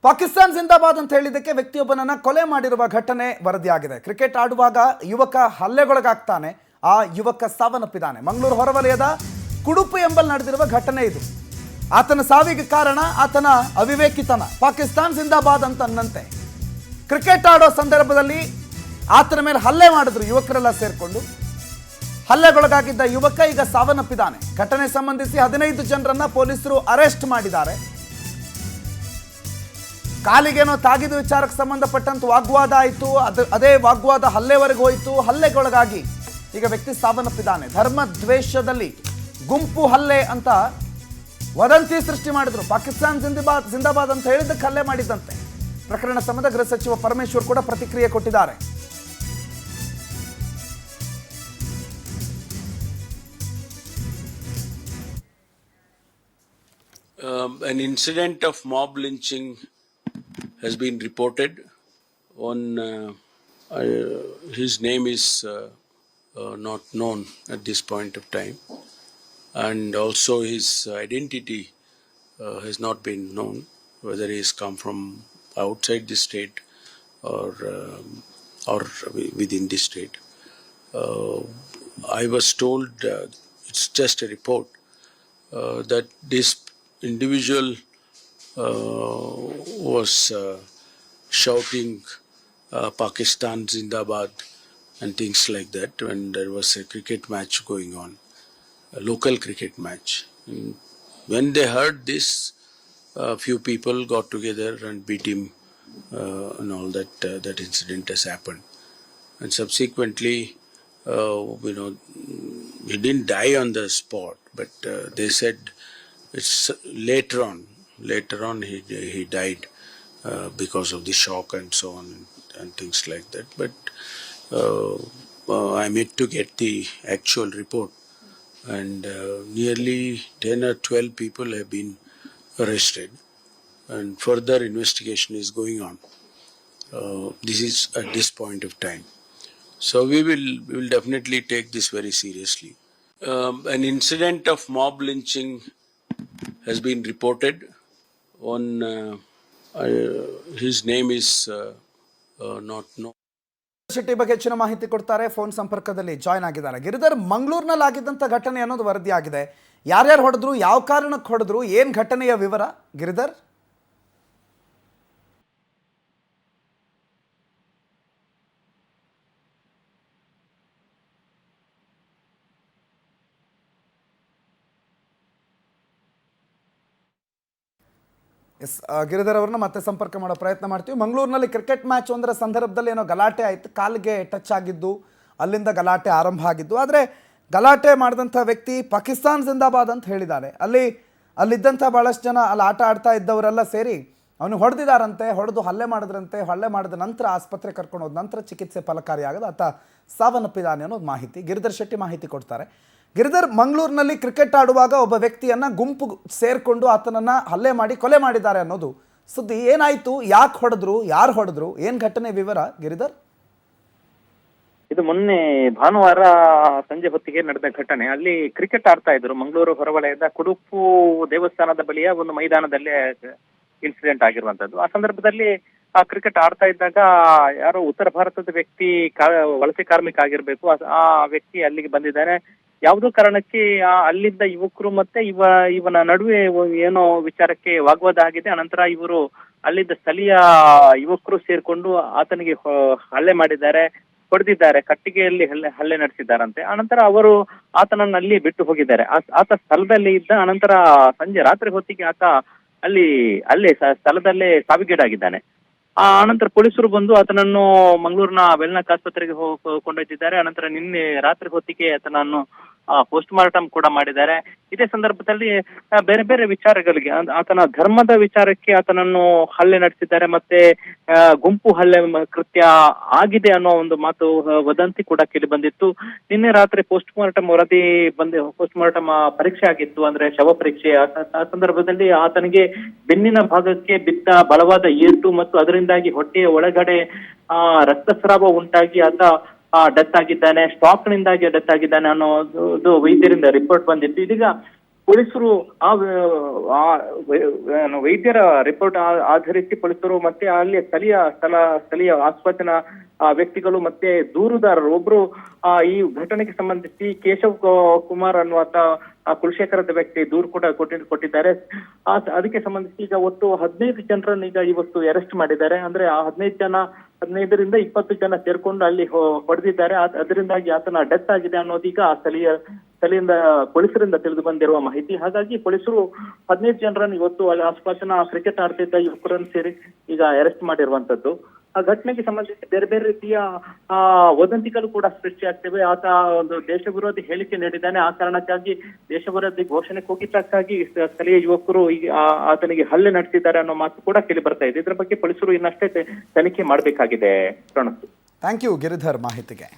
ಪಾಕಿಸ್ತಾನ್ ಜಿಂದಾಬಾದ್ ಅಂತ ಹೇಳಿದ್ದಕ್ಕೆ ವ್ಯಕ್ತಿಯೊಬ್ಬನನ್ನ ಕೊಲೆ ಮಾಡಿರುವ ಘಟನೆ ವರದಿಯಾಗಿದೆ. ಕ್ರಿಕೆಟ್ ಆಡುವಾಗ ಯುವಕ ಹಲ್ಲೆಗೊಳಗಾಗ್ತಾನೆ, ಆ ಯುವಕ ಸಾವನ್ನಪ್ಪಿದ್ದಾನೆ. ಮಂಗಳೂರು ಹೊರವಲಯದ ಕುಡುಪು ಎಂಬಲ್ಲಿ ನಡೆದಿರುವ ಘಟನೆ ಇದು. ಆತನ ಸಾವಿಗೆ ಕಾರಣ ಆತನ ಅವಿವೇಕಿತನ. ಪಾಕಿಸ್ತಾನ್ ಜಿಂದಾಬಾದ್ ಅಂತ ಅನ್ನಂತೆ ಕ್ರಿಕೆಟ್ ಆಡೋ ಸಂದರ್ಭದಲ್ಲಿ ಆತನ ಮೇಲೆ ಹಲ್ಲೆ ಮಾಡಿದ್ರು ಯುವಕರೆಲ್ಲ ಸೇರ್ಕೊಂಡು. ಹಲ್ಲೆಗೊಳಗಾಗಿದ್ದ ಯುವಕ ಈಗ ಸಾವನ್ನಪ್ಪಿದ್ದಾನೆ. ಘಟನೆ ಸಂಬಂಧಿಸಿ 15 ಜನರನ್ನ ಪೊಲೀಸರು ಅರೆಸ್ಟ್ ಮಾಡಿದ್ದಾರೆ. ಕಾಲಿಗೇನೋ ತಾಗಿದ ವಿಚಾರಕ್ಕೆ ಸಂಬಂಧಪಟ್ಟಂತ ವಾಗ್ವಾದ ಆಯಿತು. ಅದೇ ವಾಗ್ವಾದ ಹಲ್ಲೆವರೆಗೂ ಹೋಯಿತು. ಹಲ್ಲೆಗೊಳಗಾಗಿ ಈಗ ವ್ಯಕ್ತಿ ಸಾವನ್ನಪ್ಪಿದ್ದಾನೆ. ಧರ್ಮ ದ್ವೇಷದಲ್ಲಿ ಗುಂಪು ಹಲ್ಲೆ ಅಂತ ವದಂತಿ ಸೃಷ್ಟಿ ಮಾಡಿದ್ರು. ಪಾಕಿಸ್ತಾನ್ ಜಿಂದಾಬಾದ್ ಅಂತ ಹೇಳಿದ್ದಕ್ಕೆ ಹಲ್ಲೆ ಮಾಡಿದ್ದಂತೆ. ಪ್ರಕರಣ ಸಂಬಂಧ ಗೃಹ ಸಚಿವ ಪರಮೇಶ್ವರ್ ಕೂಡ ಪ್ರತಿಕ್ರಿಯೆ ಕೊಟ್ಟಿದ್ದಾರೆ. An incident of mob lynching has been reported on his name is not known at this point of time, and also his identity has not been known, whether he has come from outside the state or within the state. I was told it's just a report that this individual was shouting Pakistan Zindabad and things like that when there was a cricket match going on, a local cricket match. And when they heard this, a few people got together and beat him and all that. That incident has happened, and subsequently, he didn't die on the spot, but they said it's later on he died because of the shock and so on and things like that. But I'm yet to get the actual report, and nearly 10 or 12 people have been arrested, and further investigation is going on. This is at this point of time, so we will definitely take this very seriously. An incident of mob lynching has been reported on his name is not known. Shetty ಬಗ್ಗೆ ಹೆಚ್ಚಿನ ಮಾಹಿತಿ ಕೊಡ್ತಾರೆ. Phone ಸಂಪರ್ಕದಲ್ಲಿ join ಆಗಿದ್ದಾರೆ. ಗಿರಿಧರ್, ಮಂಗಳೂರಿನಲ್ಲಿ ಆಗಿದ್ದಂಥ ಘಟನೆ ಅನ್ನೋದು ವರದಿಯಾಗಿದೆ. ಯಾರ್ಯಾರು ಹೊಡೆದ್ರು, ಯಾವ ಕಾರಣಕ್ಕೆ ಹೊಡೆದ್ರು, ಏನು ಘಟನೆಯ ವಿವರ ಗಿರಿಧರ್? ಎಸ್, ಗಿರಿಧರ್ ಅವ್ರನ್ನ ಮತ್ತೆ ಸಂಪರ್ಕ ಮಾಡೋ ಪ್ರಯತ್ನ ಮಾಡ್ತೀವಿ. ಮಂಗಳೂರಿನಲ್ಲಿ ಕ್ರಿಕೆಟ್ ಮ್ಯಾಚ್ ಒಂದರ ಸಂದರ್ಭದಲ್ಲಿ ಏನೋ ಗಲಾಟೆ ಆಯಿತು, ಕಾಲಿಗೆ ಟಚ್ ಆಗಿದ್ದು, ಅಲ್ಲಿಂದ ಗಲಾಟೆ ಆರಂಭ ಆಗಿದ್ದು. ಆದರೆ ಗಲಾಟೆ ಮಾಡಿದಂಥ ವ್ಯಕ್ತಿ ಪಾಕಿಸ್ತಾನ್ ಜಿಂದಾಬಾದ್ ಅಂತ ಹೇಳಿದ್ದಾರೆ. ಅಲ್ಲಿದ್ದಂಥ ಭಾಳಷ್ಟು ಜನ ಅಲ್ಲಿ ಆಟ ಆಡ್ತಾ ಇದ್ದವರೆಲ್ಲ ಸೇರಿ ಅವನು ಹೊಡೆದಿದ್ದಾರಂತೆ, ಹೊಡೆದು ಹಲ್ಲೆ ಮಾಡಿದ್ರಂತೆ. ಹಲ್ಲೆ ಮಾಡಿದ ನಂತರ ಆಸ್ಪತ್ರೆ ಕರ್ಕೊಂಡು ಹೋದ ನಂತರ ಚಿಕಿತ್ಸೆ ಫಲಕಾರಿಯಾಗದ ಆತ ಸಾವನ್ನಪ್ಪಿದ್ದಾನೆ ಅನ್ನೋದು ಮಾಹಿತಿ. ಗಿರಿಧರ್ ಶೆಟ್ಟಿ ಮಾಹಿತಿ ಕೊಡ್ತಾರೆ. ಗಿರಿಧರ್, ಮಂಗಳೂರಿನಲ್ಲಿ ಕ್ರಿಕೆಟ್ ಆಡುವಾಗ ಒಬ್ಬ ವ್ಯಕ್ತಿಯನ್ನ ಗುಂಪು ಸೇರ್ಕೊಂಡು ಆತನನ್ನ ಹಲ್ಲೆ ಮಾಡಿ ಕೊಲೆ ಮಾಡಿದ್ದಾರೆ ಅನ್ನೋದು ಸುದ್ದಿ. ಏನಾಯ್ತು, ಯಾಕೆ ಹೊಡೆದ್ರು, ಯಾರು ಹೊಡೆದ್ರು, ಏನ್ ಘಟನೆ ವಿವರ ಗಿರಿಧರ್? ಇದು ಮೊನ್ನೆ ಭಾನುವಾರ ಸಂಜೆ ಹೊತ್ತಿಗೆ ನಡೆದ ಘಟನೆ. ಅಲ್ಲಿ ಕ್ರಿಕೆಟ್ ಆಡ್ತಾ ಇದ್ರು. ಮಂಗಳೂರು ಹೊರವಲಯದ ಕುಡುಪು ದೇವಸ್ಥಾನದ ಬಳಿಯ ಒಂದು ಮೈದಾನದಲ್ಲೇ ಇನ್ಸಿಡೆಂಟ್ ಆಗಿರುವಂತದ್ದು. ಆ ಸಂದರ್ಭದಲ್ಲಿ ಆ ಕ್ರಿಕೆಟ್ ಆಡ್ತಾ ಇದ್ದಾಗ ಯಾರೋ ಉತ್ತರ ಭಾರತದ ವ್ಯಕ್ತಿ, ವಲಸೆ ಕಾರ್ಮಿಕ ಆಗಿರ್ಬೇಕು, ಆ ವ್ಯಕ್ತಿ ಅಲ್ಲಿಗೆ ಬಂದಿದ್ದಾನೆ. ಯಾವುದೋ ಕಾರಣಕ್ಕೆ ಅಲ್ಲಿದ್ದ ಯುವಕರು ಮತ್ತೆ ಇವನ ನಡುವೆ ಏನೋ ವಿಚಾರಕ್ಕೆ ವಾಗ್ವಾದ ಆಗಿದೆ. ಅನಂತರ ಇವರು ಅಲ್ಲಿದ್ದ ಸ್ಥಳೀಯ ಯುವಕರು ಸೇರ್ಕೊಂಡು ಆತನಿಗೆ ಹಲ್ಲೆ ಮಾಡಿದ್ದಾರೆ, ಹೊಡೆದಿದ್ದಾರೆ, ಕಟ್ಟಿಗೆಯಲ್ಲಿ ಹಲ್ಲೆ ನಡೆಸಿದ್ದಾರಂತೆ. ಅನಂತರ ಅವರು ಆತನನ್ನು ಅಲ್ಲಿ ಬಿಟ್ಟು ಹೋಗಿದ್ದಾರೆ. ಆತ ಸ್ಥಳದಲ್ಲಿ ಇದ್ದ. ಅನಂತರ ಸಂಜೆ ರಾತ್ರಿ ಹೊತ್ತಿಗೆ ಆತ ಅಲ್ಲೇ ಸ್ಥಳದಲ್ಲೇ ಸಾವಿಗೀಡಾಗಿದ್ದಾನೆ. ಅನಂತರ ಪೊಲೀಸರು ಬಂದು ಆತನನ್ನು ಮಂಗಳೂರಿನ ವೆಲ್ನಾಕ್ ಆಸ್ಪತ್ರೆಗೆ ಕೊಂಡೊಯ್ದಿದ್ದಾರೆ. ಅನಂತರ ನಿನ್ನೆ ರಾತ್ರಿ ಹೊತ್ತಿಗೆ ಆತನನ್ನು ಪೋಸ್ಟ್ ಮಾರ್ಟಮ್ ಕೂಡ ಮಾಡಿದ್ದಾರೆ. ಇದೇ ಸಂದರ್ಭದಲ್ಲಿ ಬೇರೆ ಬೇರೆ ವಿಚಾರಗಳಿಗೆ, ಆತನ ಧರ್ಮದ ವಿಚಾರಕ್ಕೆ ಆತನನ್ನು ಹಲ್ಲೆ ನಡೆಸಿದ್ದಾರೆ, ಮತ್ತೆ ಗುಂಪು ಹಲ್ಲೆ ಕೃತ್ಯ ಆಗಿದೆ ಅನ್ನೋ ಒಂದು ಮಾತು, ವದಂತಿ ಕೂಡ ಕೇಳಿ ಬಂದಿತ್ತು. ನಿನ್ನೆ ರಾತ್ರಿ ಪೋಸ್ಟ್ ಮಾರ್ಟಮ್ ಪರೀಕ್ಷೆ ಆಗಿತ್ತು, ಅಂದ್ರೆ ಶವ ಪರೀಕ್ಷೆ. ಆ ಸಂದರ್ಭದಲ್ಲಿ ಆತನಿಗೆ ಬೆನ್ನಿನ ಭಾಗಕ್ಕೆ ಬಿದ್ದ ಬಲವಾದ ಏಟು ಮತ್ತು ಅದರಿಂದಾಗಿ ಹೊಟ್ಟೆಯ ಒಳಗಡೆ ರಕ್ತಸ್ರಾವ ಉಂಟಾಗಿ ಆತ ಡೆತ್ ಆಗಿದ್ದಾನೆ, ಸ್ಟಾಕ್ ನಿಂದಾಗಿ ಡೆತ್ ಆಗಿದ್ದಾನೆ ಅನ್ನೋದು ವೈದ್ಯರಿಂದ ರಿಪೋರ್ಟ್ ಬಂದಿತ್ತು. ಇದೀಗ ಪೊಲೀಸರು ವೈದ್ಯರ ರಿಪೋರ್ಟ್ ಆಧರಿಸಿ ಪೊಲೀಸರು ಮತ್ತೆ ಅಲ್ಲಿ ಸ್ಥಳೀಯ ಆಸ್ಪತ್ರೆನ ವ್ಯಕ್ತಿಗಳು ಮತ್ತೆ ದೂರುದಾರರು ಒಬ್ರು ಈ ಘಟನೆಗೆ ಸಂಬಂಧಿಸಿ ಕೇಶವ್ ಕುಮಾರ್ ಅನ್ನುವಂತ ಕುಲಶೇಖರದ ವ್ಯಕ್ತಿ ದೂರು ಕೂಡ ಕೊಟ್ಟಿದ್ದಾರೆ. ಅದಕ್ಕೆ ಸಂಬಂಧಿಸಿ ಈಗ ಒಟ್ಟು 15 ಜನರನ್ನು ಈಗ ಇವತ್ತು ಅರೆಸ್ಟ್ ಮಾಡಿದ್ದಾರೆ. ಅಂದ್ರೆ ಆ 15ರಿಂದ 20 ಜನ ಸೇರ್ಕೊಂಡು ಅಲ್ಲಿ ಹೊಡೆದಿದ್ದಾರೆ. ಅದರಿಂದಾಗಿ ಆತನ ಡೆತ್ ಆಗಿದೆ ಅನ್ನೋದು ಈಗ ಸ್ಥಳೀಯದಿಂದ ಪೊಲೀಸರಿಂದ ತಿಳಿದು ಬಂದಿರುವ ಮಾಹಿತಿ. ಹಾಗಾಗಿ ಪೊಲೀಸರು 15 ಜನರನ್ನು ಇವತ್ತು ಅಲ್ಲಿ ಆಸ್ಪಾಸಿನ ಕ್ರಿಕೆಟ್ ಆಡ್ತಿದ್ದ ಯುವಕರನ್ನು ಸೇರಿ ಈಗ ಅರೆಸ್ಟ್ ಮಾಡಿರುವಂತದ್ದು. ಆ ಘಟನೆಗೆ ಸಂಬಂಧಿಸಿ ಬೇರೆ ಬೇರೆ ರೀತಿಯ ವದಂತಿಗಳು ಕೂಡ ಸೃಷ್ಟಿಯಾಗ್ತವೆ. ಆತ ಒಂದು ದೇಶ ವಿರೋಧಿ ಹೇಳಿಕೆ ನೀಡಿದ್ದಾನೆ. ಆ ಕಾರಣಕ್ಕಾಗಿ ದೇಶ ವಿರೋಧಿ ಘೋಷಣೆ ಕೂಗಿದ್ದಕ್ಕಾಗಿ ಸ್ಥಳೀಯ ಯುವಕರು ಆತನಿಗೆ ಹಲ್ಲೆ ನಡೆಸಿದ್ದಾರೆ ಅನ್ನೋ ಮಾತು ಕೂಡ ಕೇಳಿ ಬರ್ತಾ ಇದೆ. ಇದ್ರ ಬಗ್ಗೆ ಪೊಲೀಸರು ಇನ್ನಷ್ಟೇ ತನಿಖೆ ಮಾಡಬೇಕಾಗಿದೆ. ಪ್ರಣತ್, ಥ್ಯಾಂಕ್ ಯು ಗಿರಿಧರ್ ಮಾಹಿತಿಗೆ.